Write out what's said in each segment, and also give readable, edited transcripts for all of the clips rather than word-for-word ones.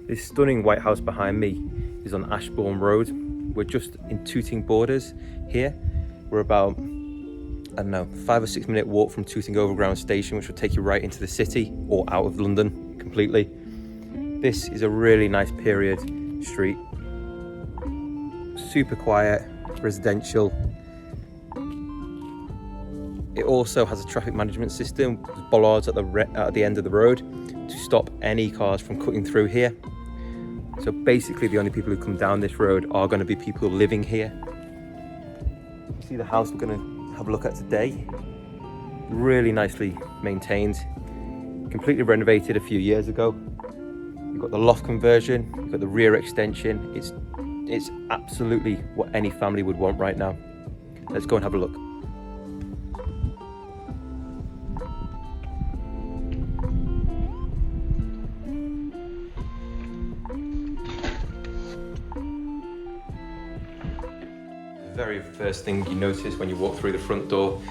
This stunning white house behind me is on Ashbourne Road. We're just in Tooting borders here. We're about, I don't know, 5 or 6 minute walk from Tooting Overground Station, which will take you right into the city or out of London completely. This is a really nice period street. Super quiet, residential. It also has a traffic management system with bollards at the end of the road to stop any cars from cutting through here. So basically the only people who come down this road are going to be people living here. You see the house we're going to have a look at today. Really nicely maintained, completely renovated a few years ago. You've got the loft conversion, you've got the rear extension. It's absolutely what any family would want right now. Let's go and have a look. The very first thing you notice when you walk through the front door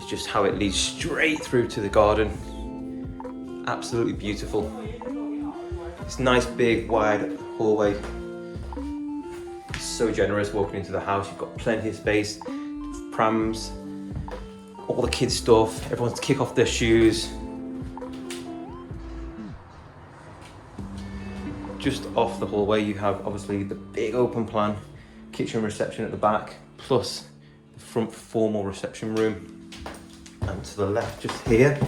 is just how it leads straight through to the garden. Absolutely beautiful. This nice big wide hallway. So generous walking into the house. You've got plenty of space, prams, all the kids stuff, everyone's to kick off their shoes. Just off the hallway you have obviously the big open plan kitchen reception at the back, plus the front formal reception room. And to the left just here,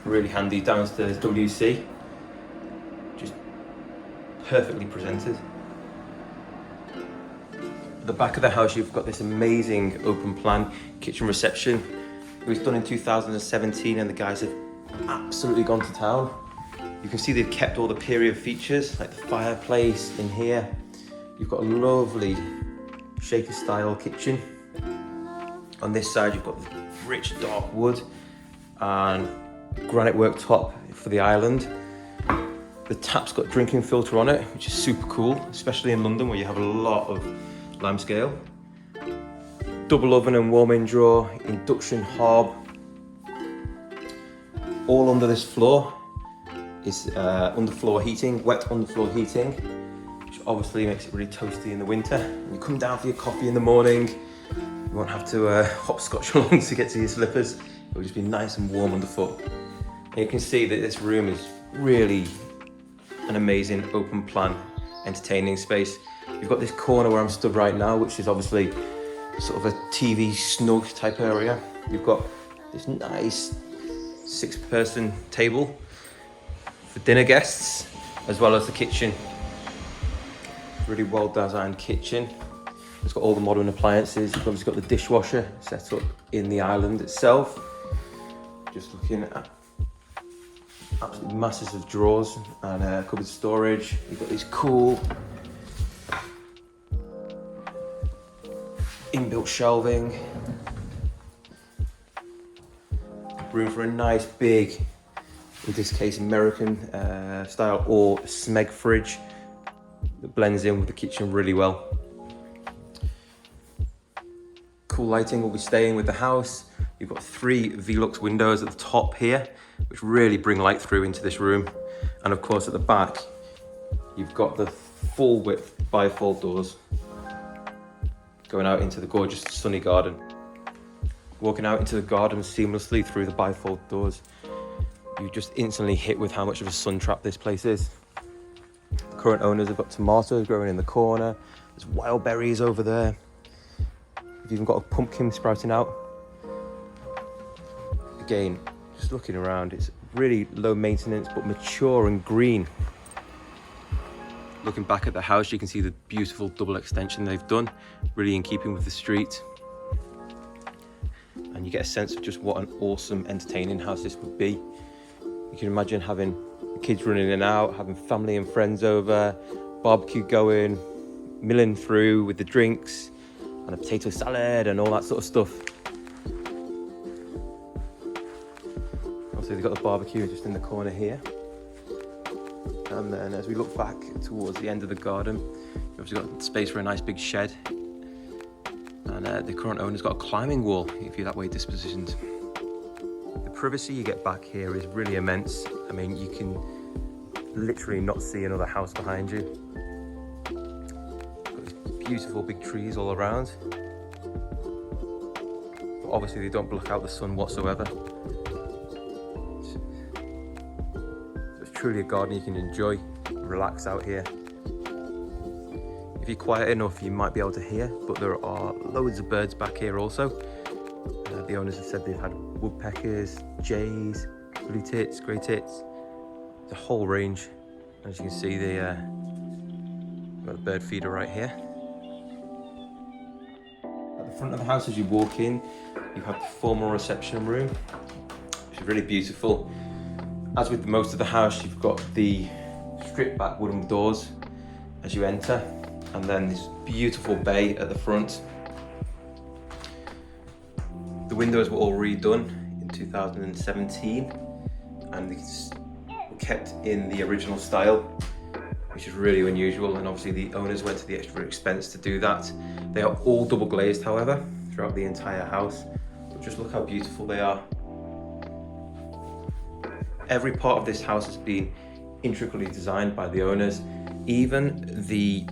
really handy downstairs WC, just perfectly presented. At the back of the house you've got this amazing open plan kitchen reception. It was done in 2017 and the guys have absolutely gone to town. You can see they've kept all the period features like the fireplace in here. You've got a lovely Shaker style kitchen. On this side you've got the rich dark wood and granite worktop for the island. The tap's got drinking filter on it, which is super cool, especially in London where you have a lot of limescale. Double oven and warming drawer, induction hob. All under this floor is underfloor heating, wet underfloor heating, which obviously makes it really toasty in the winter. When you come down for your coffee in the morning, you won't have to hopscotch along to get to your slippers. It will just be nice and warm underfoot. And you can see that this room is really an amazing open plan entertaining space. You've got this corner where I'm stood right now, which is obviously sort of a TV snug type area. You've got this nice 6-person table for dinner guests, as well as the kitchen. Really well designed kitchen. It's got all the modern appliances. You've obviously got the dishwasher set up in the island itself. Just looking at absolutely masses of drawers and cupboard storage. You've got these cool inbuilt shelving. Room for a nice big, in this case American style or Smeg fridge that blends in with the kitchen really well. Cool lighting will be staying with the house. You've got 3 Velux windows at the top here, which really bring light through into this room. And of course at the back, you've got the full width bifold doors going out into the gorgeous sunny garden. Walking out into the garden seamlessly through the bifold doors, you just instantly hit with how much of a sun trap this place is. The current owners have got tomatoes growing in the corner. There's wild berries over there. You've even got a pumpkin sprouting out. Again, just looking around, it's really low maintenance but mature and green. Looking back at the house, you can see the beautiful double extension they've done, really in keeping with the street. And you get a sense of just what an awesome entertaining house this would be. You can imagine having the kids running in and out, having family and friends over, barbecue going, milling through with the drinks and a potato salad and all that sort of stuff. Obviously they've got the barbecue just in the corner here. And then as we look back towards the end of the garden, you've obviously got space for a nice big shed. And the current owner's got a climbing wall if you're that way dispositioned. The privacy you get back here is really immense. I mean, you can literally not see another house behind you. Got these beautiful big trees all around. But obviously they don't block out the sun whatsoever. So it's truly a garden you can enjoy, relax out here. If you're quiet enough, you might be able to hear, but there are loads of birds back here also. The owners have said they've had woodpeckers, jays, blue tits, grey tits, the whole range. As you can see, got the bird feeder right here. At the front of the house, as you walk in, you have the formal reception room, which is really beautiful. As with most of the house, you've got the stripped back wooden doors as you enter, and then this beautiful bay at the front. The windows were all redone in 2017, and they were kept in the original style, which is really unusual, and obviously the owners went to the extra expense to do that. They are all double glazed, however, throughout the entire house, but just look how beautiful they are. Every part of this house has been intricately designed by the owners. Even the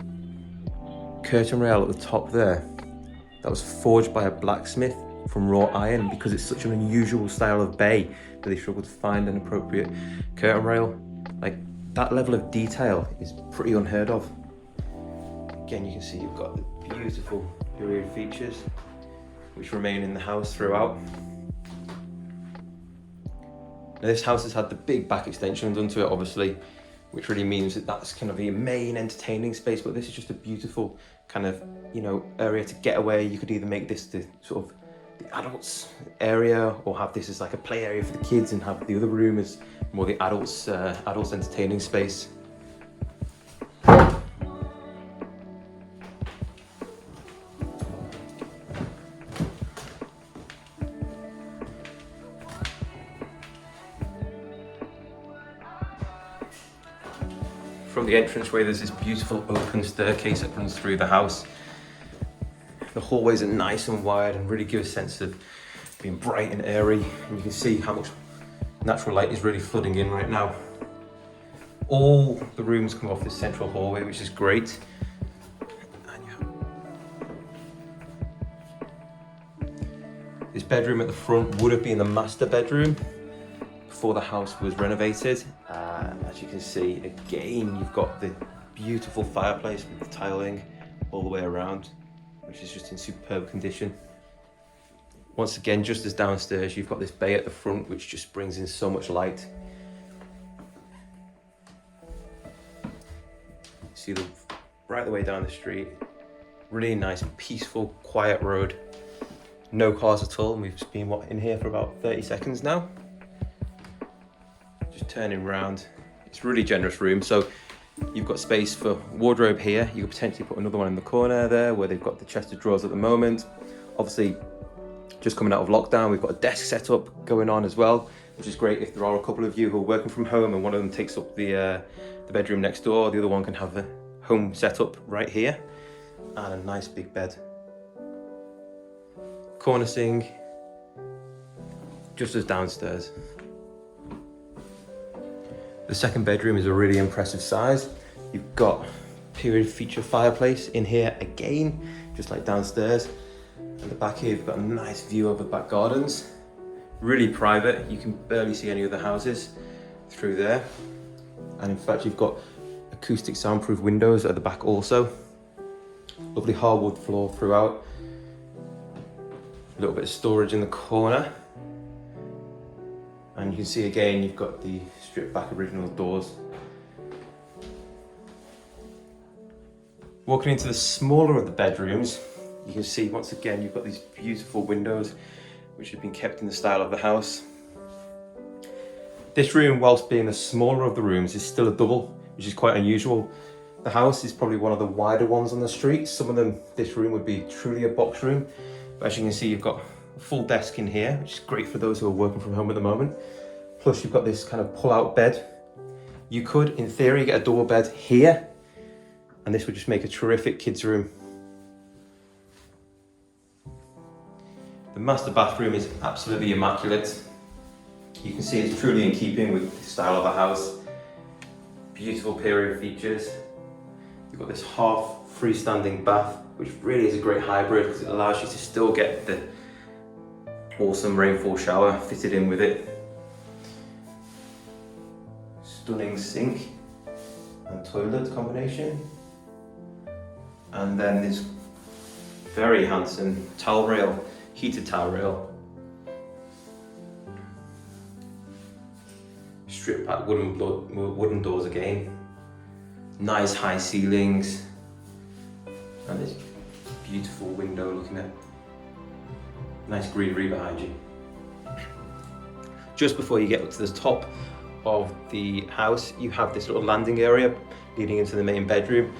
curtain rail at the top there, that was forged by a blacksmith from raw iron, because it's such an unusual style of bay that they struggled to find an appropriate curtain rail. Like, that level of detail is pretty unheard of. Again, you can see you've got the beautiful period features which remain in the house throughout. Now, this house has had the big back extension done to it, obviously, which really means that that's kind of the main entertaining space, but this is just a beautiful kind of, area to get away. You could either make this the sort of the adults area, or have this as like a play area for the kids, and have the other room as more the adults entertaining space. From the entranceway, there's this beautiful open staircase that runs through the house. The hallways are nice and wide and really give a sense of being bright and airy, and you can see how much natural light is really flooding in right now. All the rooms come off this central hallway, which is great. This bedroom at the front would have been the master bedroom before the house was renovated. As you can see, again, you've got the beautiful fireplace with the tiling all the way around, which is just in superb condition. Once again, just as downstairs, you've got this bay at the front, which just brings in so much light. See right the way down the street, really nice, peaceful, quiet road. No cars at all, and we've just been in here for about 30 seconds now. Just turning round. It's a really generous room. So you've got space for wardrobe here. You could potentially put another one in the corner there where they've got the chest of drawers at the moment. Obviously, just coming out of lockdown, we've got a desk setup going on as well, which is great if there are a couple of you who are working from home and one of them takes up the bedroom next door, the other one can have the home setup right here, and a nice big bed. Corner sink, just as downstairs. The second bedroom is a really impressive size. You've got period feature fireplace in here again, just like downstairs. At the back here, you've got a nice view over the back gardens. Really private, you can barely see any other houses through there. And in fact, you've got acoustic soundproof windows at the back also. Lovely hardwood floor throughout. A little bit of storage in the corner. And you can see again, you've got the stripped back original doors. Walking into the smaller of the bedrooms, you can see once again, you've got these beautiful windows, which have been kept in the style of the house. This room, whilst being the smaller of the rooms, is still a double, which is quite unusual. The house is probably one of the wider ones on the street. Some of them, this room would be truly a box room. But as you can see, you've got a full desk in here, which is great for those who are working from home at the moment. Plus you've got this kind of pull-out bed. You could, in theory, get a double bed here, and this would just make a terrific kids' room. The master bathroom is absolutely immaculate. You can see it's truly in keeping with the style of the house. beautiful period features. You've got this half freestanding bath, which really is a great hybrid because it allows you to still get the awesome rainfall shower fitted in with it. Stunning sink and toilet combination. And then this very handsome towel rail, heated towel rail. Strip back wooden doors again. Nice high ceilings. And this beautiful window looking at nice greenery behind you. Just before you get up to the top of the house, you have this little landing area leading into the main bedroom.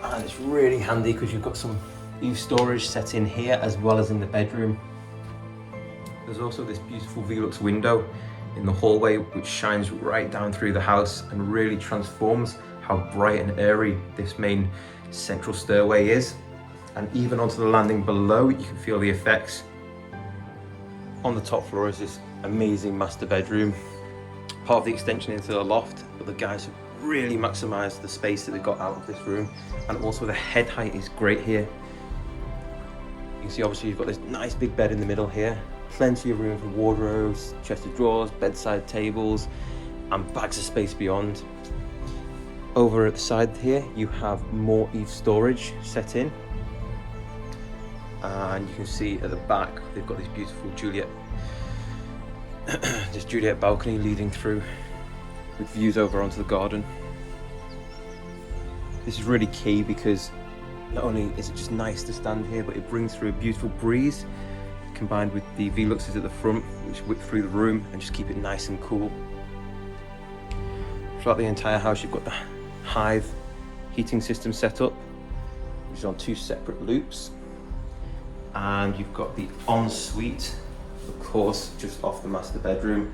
And it's really handy because you've got some eave storage set in here as well as in the bedroom. There's also this beautiful Velux window in the hallway which shines right down through the house and really transforms how bright and airy this main central stairway is. And even onto the landing below, you can feel the effects. On the top floor is this amazing master bedroom, part of the extension into the loft, but the guys have really maximised the space that they've got out of this room. And also the head height is great here. You can see obviously you've got this nice big bed in the middle here, plenty of room for wardrobes, chest of drawers, bedside tables, and bags of space beyond. Over at the side here, you have more eave storage set in. And you can see at the back, they've got this beautiful Juliet balcony leading through with views over onto the garden. This is really key because not only is it just nice to stand here, but it brings through a beautiful breeze combined with the Veluxes at the front, which whip through the room and just keep it nice and cool. Throughout the entire house, you've got the Hive heating system set up, which is on 2 separate loops. And you've got the ensuite, of course, just off the master bedroom.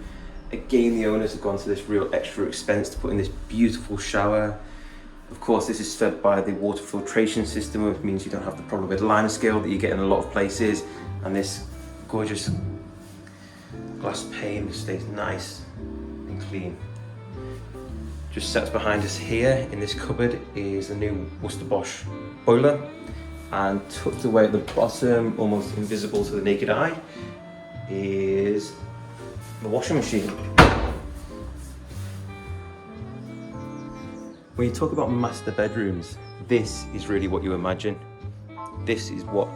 Again, the owners have gone to this real extra expense to put in this beautiful shower. Of course, this is fed by the water filtration system, which means you don't have the problem with lime scale that you get in a lot of places. And this gorgeous glass pane stays nice and clean. Just sets behind us here in this cupboard is a new Worcester Bosch boiler. And tucked away at the bottom, almost invisible to the naked eye, is the washing machine. When you talk about master bedrooms, this is really what you imagine. This is what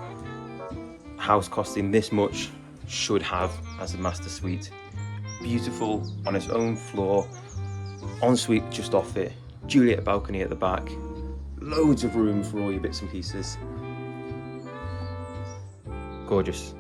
a house costing this much should have as a master suite. Beautiful on its own floor, ensuite just off it, Juliet balcony at the back, loads of room for all your bits and pieces. Gorgeous.